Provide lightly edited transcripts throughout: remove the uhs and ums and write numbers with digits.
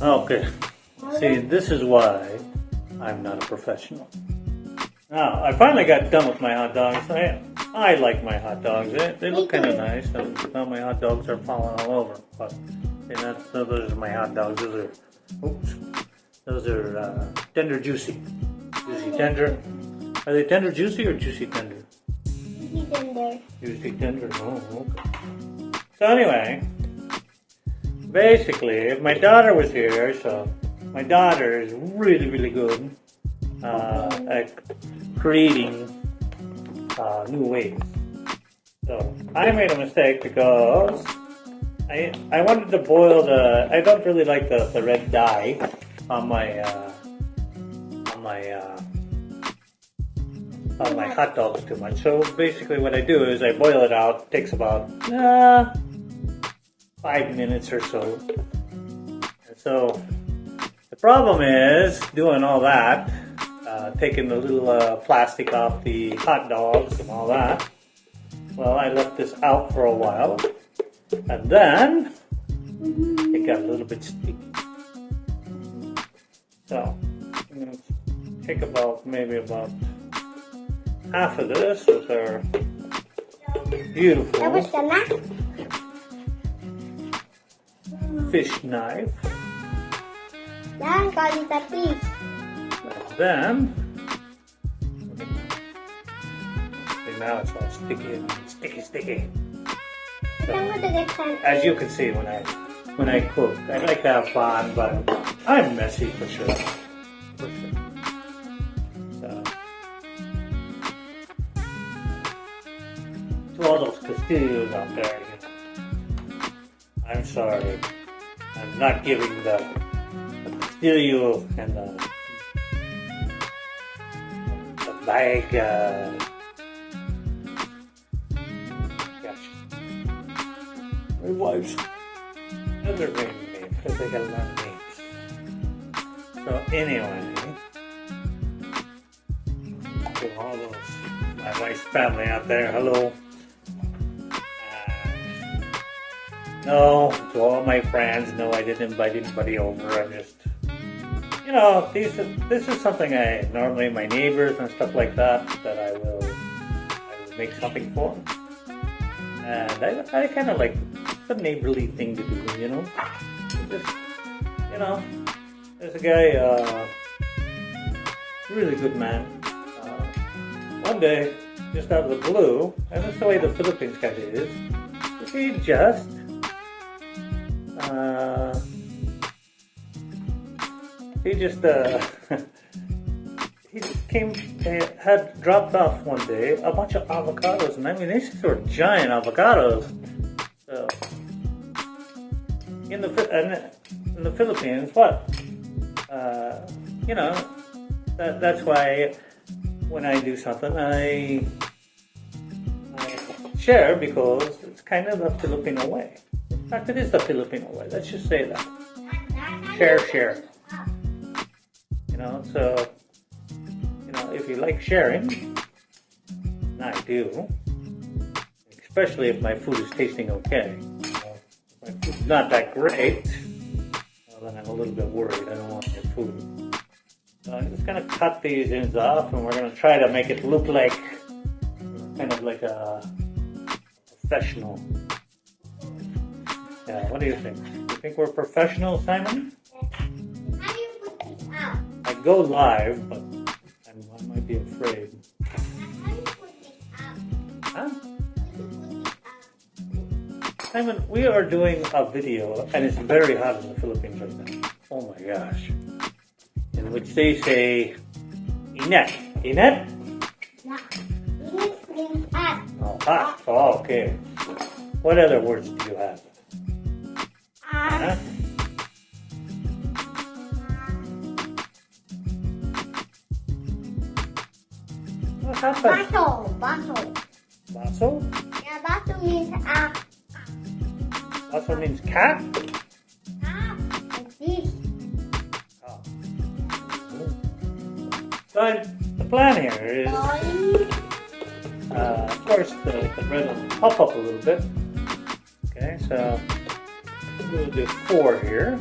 Okay. See, this is why I'm not a professional. Now, I finally got done with my hot dogs. I like my hot dogs. They look kind of nice. Now my hot dogs are falling all over. But those are my hot dogs. Those are tender juicy. Juicy tender. Are they tender juicy or juicy tender? Juicy tender. Juicy tender. Oh, okay. So anyway, basically, if my daughter was here, so my daughter is really, really good at creating new ways. So I made a mistake because I wanted to boil I don't really like the red dye on my hot dogs too much. So basically what I do is I boil it out. It takes about 5 minutes or so. And so the problem is doing all that, taking the little plastic off the hot dogs and all that. Well, I left this out for a while, and then it got a little bit sticky. So I'm going to take maybe about half of this with our beautiful fish knife. And then now it's all sticky. So, as you can see when I cook, I like to have fun, but I'm messy for sure. So, to all those Castillos out there, I'm sorry. I'm not giving the Castillo and the bag. My wife's other name because they got a lot of names. So anyway, to all those my wife's family out there, hello. No, to all my friends, no, I didn't invite anybody over. I just, this is something I normally my neighbors and stuff like that I will make something for. And I kind of like it's a neighborly thing to do, Just, there's a guy, really good man. One day, just out of the blue, and that's the way the Philippines kind of is. He just had dropped off one day a bunch of avocados, and I mean these were giant avocados. So in the Philippines, that's why when I do something I share because it's kind of the Filipino way. In fact, it is the Filipino way. Let's just say that. Share. So, if you like sharing, and I do, especially if my food is tasting okay. If my food's not that great, well, then I'm a little bit worried. I don't want your food. So I'm just going to cut these ends off, and we're going to try to make it look like, kind of like a professional. Yeah, what do you think? You think we're professional, Simon? I go live, but I might be afraid. Huh? Simon, we are doing a video, and it's very hot in the Philippines right now. Oh my gosh. In which they say, Inat. Inat? Oh, hot. Oh, okay. What other words do you have? Huh? What happened? Baso? Yeah, baso means Baso means cat? like this. Oh. So the plan here is, of course, the bread will puff up a little bit. Okay, so we'll do 4 here.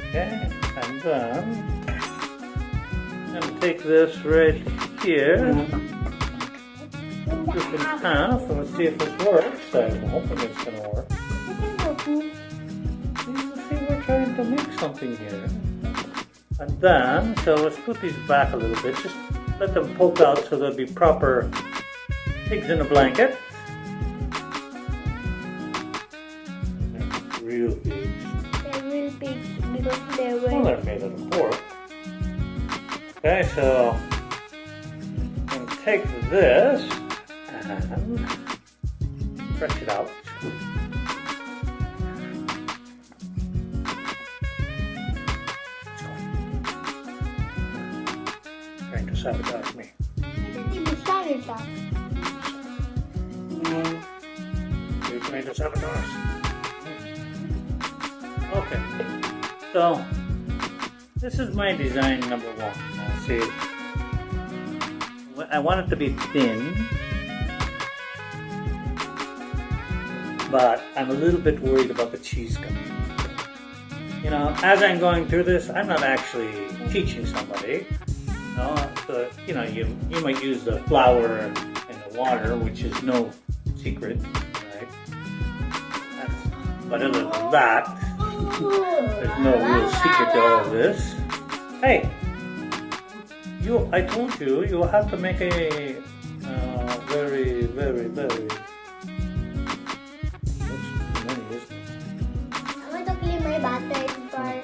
Okay, and then I'm going to take this right here, flip it in half, and let's see if this works. I'm hoping it's going to work. See, we're trying to make something here. And then, so let's put these back a little bit, just let them poke out so there'll be proper pigs in a blanket. Real pigs. They're real big because they're Well, real. they're made out of pork. Okay, so I'm going to take this and stretch it out. Trying to sabotage me. I didn't even started that. You're trying to sabotage. Okay, so this is my design number one. Now, see, I want it to be thin, but I'm a little bit worried about the cheese coming. You know, as I'm going through this, I'm not actually teaching somebody. No, so, you know, you might use the flour and the water, which is no secret, right? But other than that, there's no real secret to all of this. Hey, I told you, you have to make a very, very, very. That's money, isn't it? I want to clean my battery bar.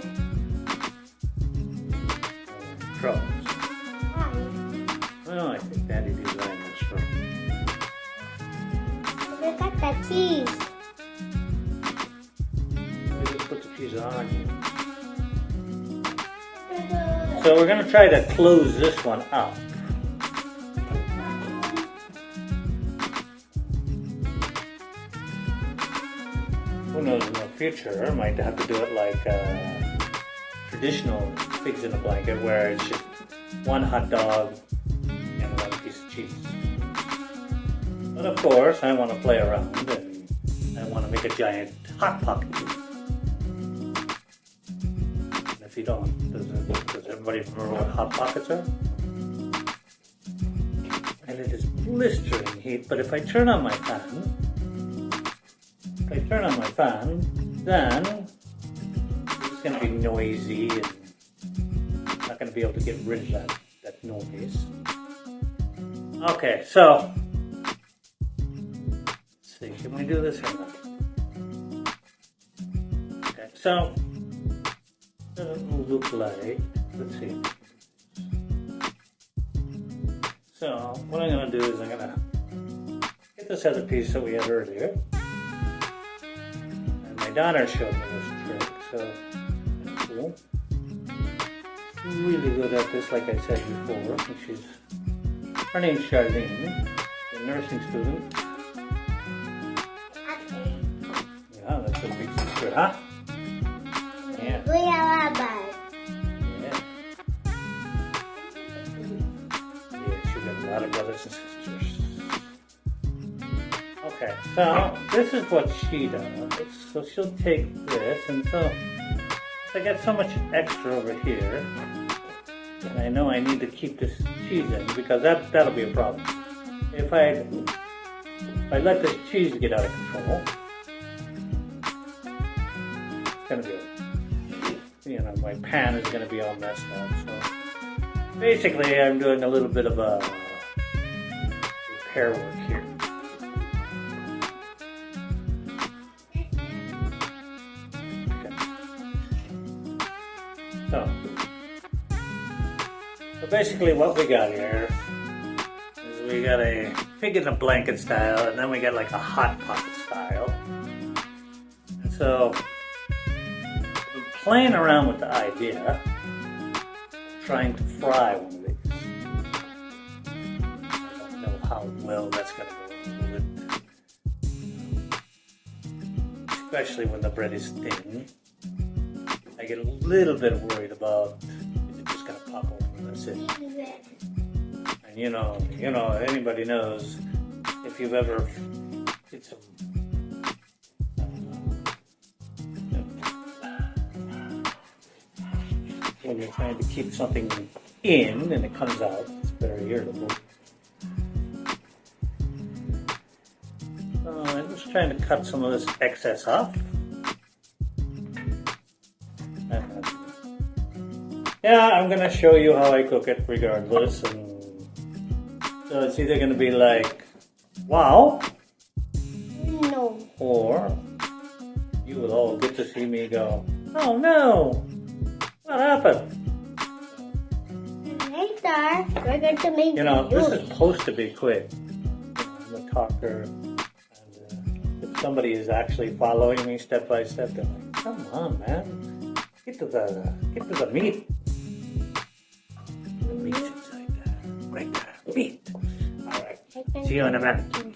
Troubles. Why? Well, I think Daddy designed this for. Look at the cheese. We just put the cheese on you. So we're going to try to close this one up. Who knows, in the future, I might have to do it like traditional pigs in a blanket, where it's just one hot dog and one piece of cheese. But of course, I want to play around and I want to make a giant hot pocket. If you don't, does everybody remember what hot pockets are? And it is blistering heat, but if I turn on my fan, then it's going to be noisy and I'm not going to be able to get rid of that noise. Okay, so let's see, can we do this or not? Okay, so doesn't look like, let's see. So what I'm going to do is I'm going to get this other piece that we had earlier. And my daughter showed me this trick, so that's cool. She's really good at this, like I said before. Her name's Charlene, a nursing student. Yeah, that's a big secret, huh? Yeah. Yeah, she got a lot of brothers and sisters. Okay, so this is what she does. So she'll take this, and so I get so much extra over here, and I know I need to keep this cheese in because that'll be a problem. If I let this cheese get out of control, it's gonna be, you know, my pan is gonna be all messed up. So basically, I'm doing a little bit of a repair work here. So basically what we got here is we got a pig in a blanket style, and then we got like a hot pocket style. And so I'm playing around with the idea of trying to fry one of these. I don't know how well that's going to go with it. Especially when the bread is thin. I get a little bit worried about is it just going to pop open and that's it. And you know, anybody knows if you've ever did some when you're trying to keep something in and it comes out, it's very irritable. So I'm just trying to cut some of this excess off. Yeah, I'm gonna show you how I cook it regardless, and so it's either gonna be like, wow, No. or you will all get to see me go, oh no, what happened? Later, we're going to make You know, this is juice. supposed to be quick. I'm a talker, and if somebody is actually following me step by step, they're like, come on, man, get to the meat. The meat's inside there, right there, meat. All right, see you in a minute.